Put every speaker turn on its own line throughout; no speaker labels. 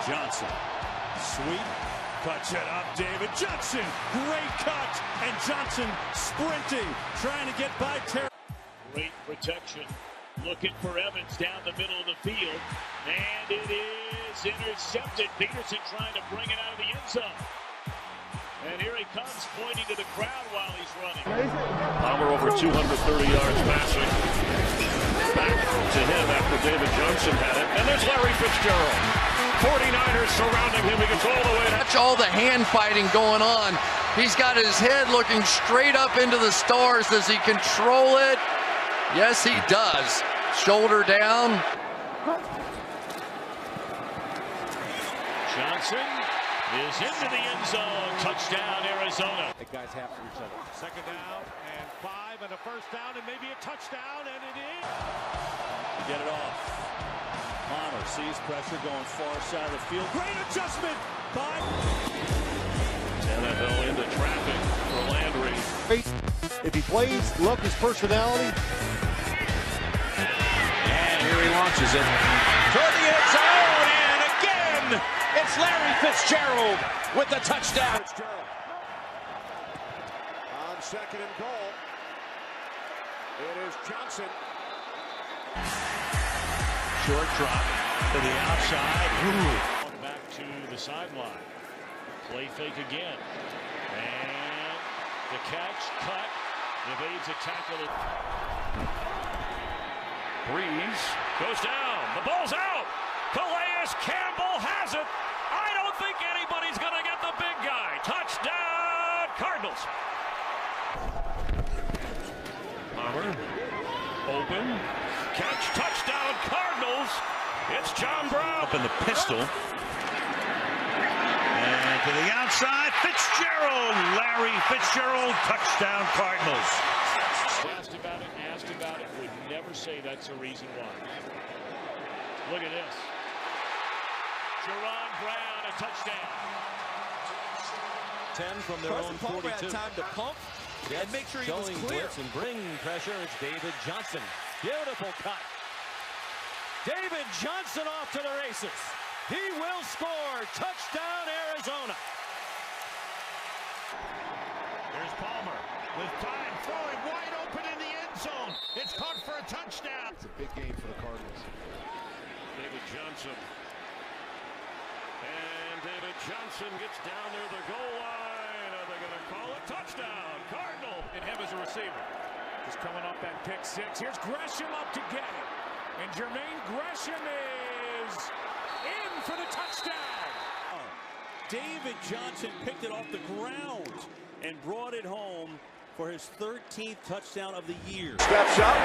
Johnson. Sweep. Cuts it up. David Johnson. Great cut. And Johnson sprinting. Trying to get by Terry.
Great protection. Looking for Evans down the middle of the field. And it is intercepted. Peterson trying to bring it out of the end zone. And here he comes, pointing to the crowd while he's running.
Palmer over 230 yards passing. Back to him after David Johnson had it. And there's Larry Fitzgerald. 49ers surrounding him. He gets all the way.
Watch all the hand fighting going on. He's got his head looking straight up into the stars. Does he control it? Yes, he does. Shoulder down.
Johnson is into the end zone. Touchdown, Arizona.
The guys have for each other. Second down and 5 and a first down and maybe a touchdown, and it is.
Get it off. Palmer sees pressure going far side of the field. Great adjustment by
NFL into traffic for Landry.
If he plays, love his personality.
And here he launches it toward the end zone, and again, it's Larry Fitzgerald with the touchdown.
On second and goal, it is Johnson.
Short drop to the outside.
Back to the sideline. Play fake again. And the catch, cut, evades a tackle.
Breeze goes down. The ball's out. Calais Campbell has it. I don't think anybody's going to get the big guy. Touchdown, Cardinals. Palmer, open, catch, touchdown, Cardinals. It's John Brown.
Up in the pistol. And to the outside, Fitzgerald. Larry Fitzgerald, touchdown, Cardinals.
Asked about it, would never say that's the reason why. Look at this. Jerron Brown, a touchdown.
10 from their own 42. Had time to pump and make sure he was clear. Blitz and bring pressure. It's David Johnson. Beautiful cut. David Johnson off to the races. He will score. Touchdown, Arizona.
There's Palmer with time, throwing wide open in the end zone. It's caught for a touchdown.
It's a big game for the Cardinals.
David Johnson. And David Johnson gets down near the goal line. Are they going to call it? Touchdown, Cardinal.
And him as a receiver. Just coming off that pick six. Here's Gresham up to get it. And Jermaine Gresham is in for the touchdown.
David Johnson picked it off the ground and brought it home for his 13th touchdown of the year.
Steps up,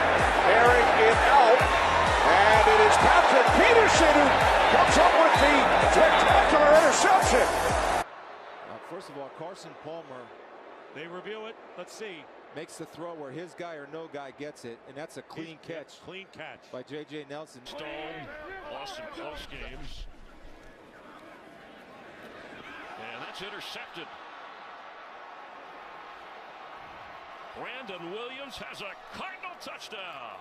bearing it out, and it is Patrick Peterson who comes up with the spectacular interception.
First of all, Carson Palmer, they reveal it. Let's see. Makes the throw where his guy or no guy gets it, and that's a clean catch.
Clean catch
By J.J. Nelson.
Stone lost some close games. And that's intercepted. Brandon Williams has a Cardinal touchdown.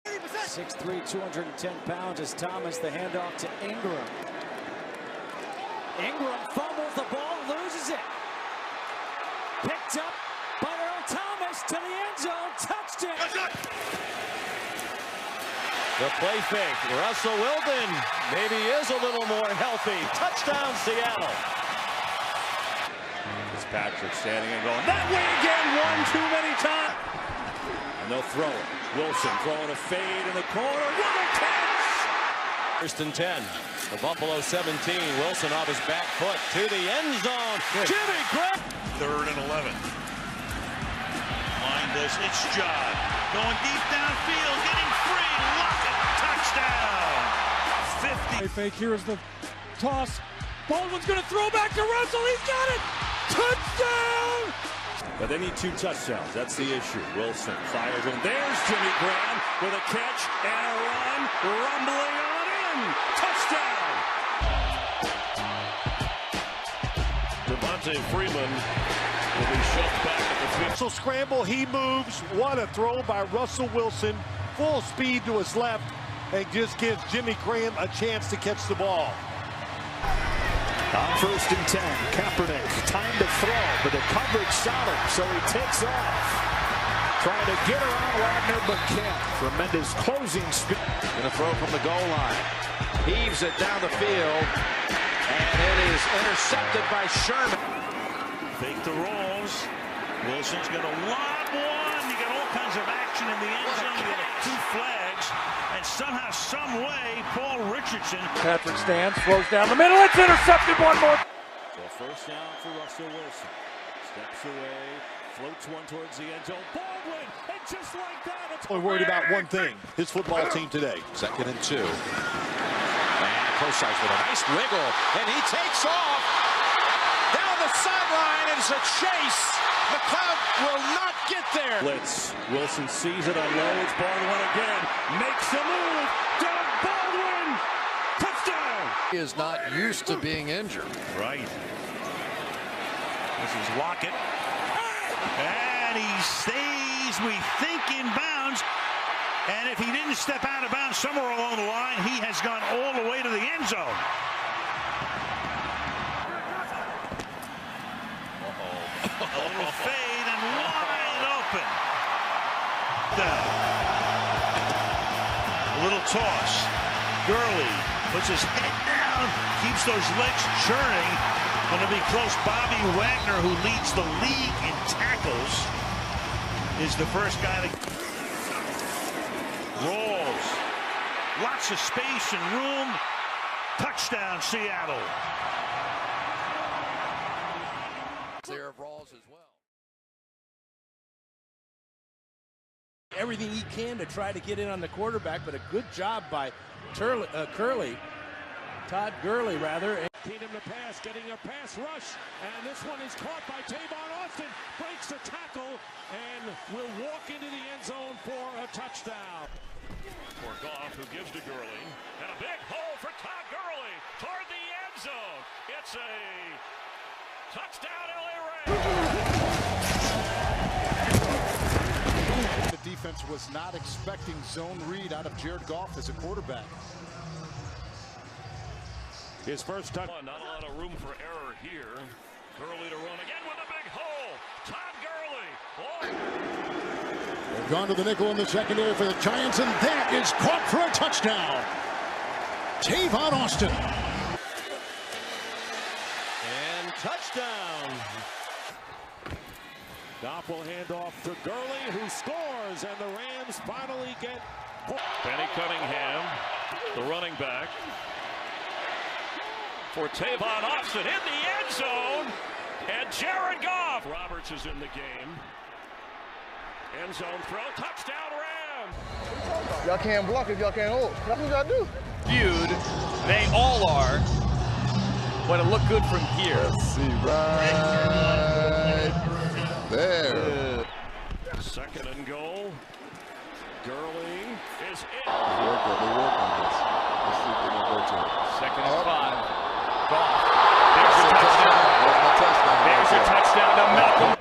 6'3", 210 pounds is Thomas. The handoff to Ingram. Ingram fumbles the ball, loses it. Picked up by Earl Thomas to the end zone. Touchdown.
The play fake. Russell Wilson maybe is a little more healthy. Touchdown, Seattle.
Fitzpatrick standing and going that way again. One too many times. And they'll throw it. Wilson throwing a fade in the corner. What a catch!
First and 10. The Buffalo 17. Wilson off his back foot to the end zone. Good. Jimmy Graham.
3rd and 11. Line this. It's Judd going deep downfield, getting free. Lockett, touchdown. 50.
Fake. Here is the toss. Baldwin's going to throw back to Russell. He's got it. Touchdown.
But they need 2 touchdowns. That's the issue. Wilson fires him. There's Jimmy Graham with a catch and a run. Rumbling on in. Touchdown.
Devontae Freeman
will be shoved back at the field.
So scramble, he moves. What a throw by Russell Wilson. Full speed to his left and just gives Jimmy Graham a chance to catch the ball.
On 1st and 10, Kaepernick, time to throw, but the coverage solid, so he takes off. Trying to get around Wagner, but can't. Tremendous closing speed.
Going to throw from the goal line. Heaves it down the field, and it is intercepted by Sherman.
Fake the rolls. Wilson's going to lob one. You got all kinds of action in the end zone. You got 2 flags, and somehow, some way, Paul Richardson.
Patrick stands, throws down the middle. It's intercepted one more.
So first down for Russell Wilson. Steps away, floats one towards the end zone. Baldwin, and just like that, it's
Only worried about one thing, his football team today.
2nd and 2. And close size with a nice wiggle, and he takes off. Down the sideline, and it's a chase. McLeod will not get there.
Blitz. Wilson sees it, unloads. Baldwin again. Makes the move. Doug Baldwin. Touchdown.
He is not used to being injured.
Right. This is Lockett. And he stays, we think, in bounds. And if he didn't step out of bounds somewhere along the line, he has gone all the way to the end zone. A little fade and wide open. Down. A little toss. Gurley puts his head down, keeps those legs churning. Going to be close. Bobby Wagner, who leads the league in tackles, is the first guy to rolls. Lots of space and room. Touchdown, Seattle.
There of Rawls as well.
Everything he can to try to get in on the quarterback, but a good job by Todd Gurley, rather.
Keenum to pass, getting a pass rush, and this one is caught by Tavon Austin, breaks the tackle, and will walk into the end zone for a touchdown.
For Goff, who gives to Gurley, and a big hole for Todd Gurley toward the end zone. It's a touchdown, LA Rams.
The defense was not expecting zone read out of Jared Goff as a quarterback.
His first touch. Not a lot of room for error here. Gurley to run again with a big hole. Todd Gurley.
They've gone to the nickel in the secondary for the Giants, and that is caught for a touchdown. Tavon Austin.
And touchdown. Goff will hand off to Gurley, who scores, and the Rams finally get.
Benny Cunningham, the running back. For Tavon Austin in the end zone, and Jared Goff. Roberts is in the game. End zone throw, touchdown Rams.
Y'all can't block if y'all can't hold. That's what y'all do.
Viewed, they all are. But it looked good from here.
Let's see, right there.
2nd and goal. Gurley is in.
They work on this. Let's see if they can go to it.
2nd and 5. Goff. There's your touchdown. There's your touchdown to Malcolm.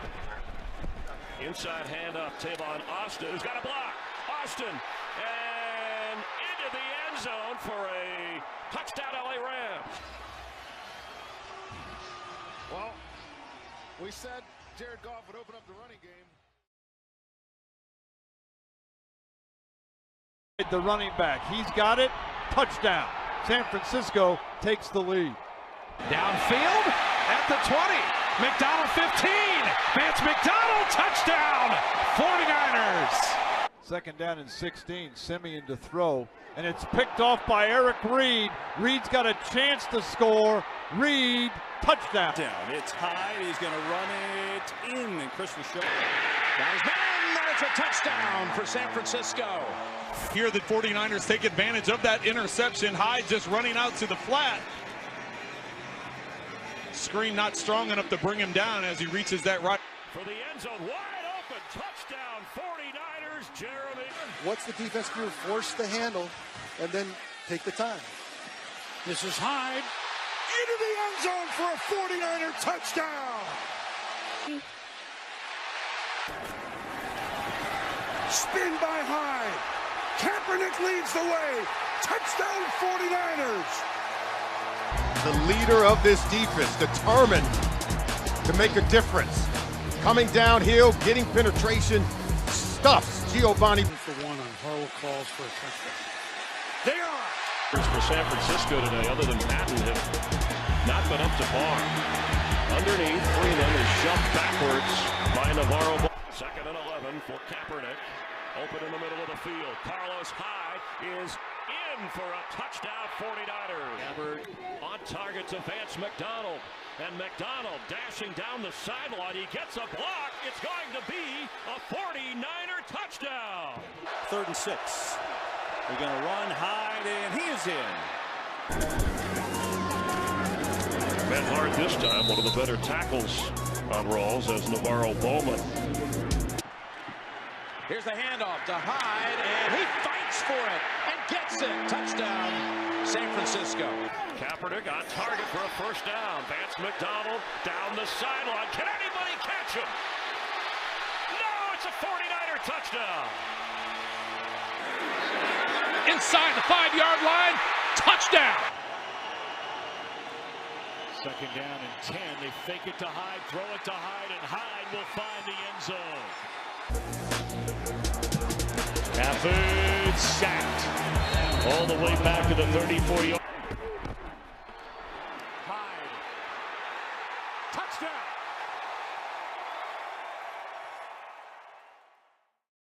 Inside handoff, Tavon Austin, who's got a block. Austin, and into the end zone for a touchdown, LA Rams.
Well, we said Jared Goff would open up the running game.
The running back, he's got it. Touchdown. San Francisco takes the lead. Downfield at the 20. McDonald 15. Vance McDonald, touchdown. 49ers. 2nd down and 16. Simeon to throw. And it's picked off by Eric Reed. Reed's got a chance to score. Reed, touchdown.
It's high. He's going to run it in. And Christian Shaw.
Got his man. That's a touchdown for San Francisco.
Here the 49ers take advantage of that interception. Hyde just running out to the flat. Screen not strong enough to bring him down as he reaches that right.
For the end zone, wide open, touchdown, 49ers, Jeremy.
What's the defense do? Force the handle and then take the time.
This is Hyde into the end zone for a 49er touchdown. Spin by Hyde. Kaepernick leads the way. Touchdown 49ers.
The leader of this defense, determined to make a difference. Coming downhill, getting penetration, stuffs Giovanni.
For one on Harrell calls for a touchdown.
They are. For San Francisco today, other than Patton, have not been up to par. Underneath, Freeman is shoved backwards by Navarro. Second and 11 for Kaepernick. Open in the middle of the field. Carlos Hyde is in for a touchdown, 49ers. Gabbard on target to Vance McDonald. And McDonald dashing down the sideline. He gets a block. It's going to be a 49er touchdown.
3rd and 6. They're going to run Hyde, and he is in.
Ben Hart this time, one of the better tackles on Rawls as Navarro Bowman.
Here's the handoff to Hyde, and he fights for it and gets it. Touchdown, San Francisco.
Kaepernick on target for a first down. Vance McDonald down the sideline. Can anybody catch him? No, it's a 49er touchdown.
Inside the 5-yard line, touchdown.
Second down and 10. They fake it to Hyde, throw it to Hyde, and Hyde will find the end zone. Stafford sacked all the way back to the 34-yard.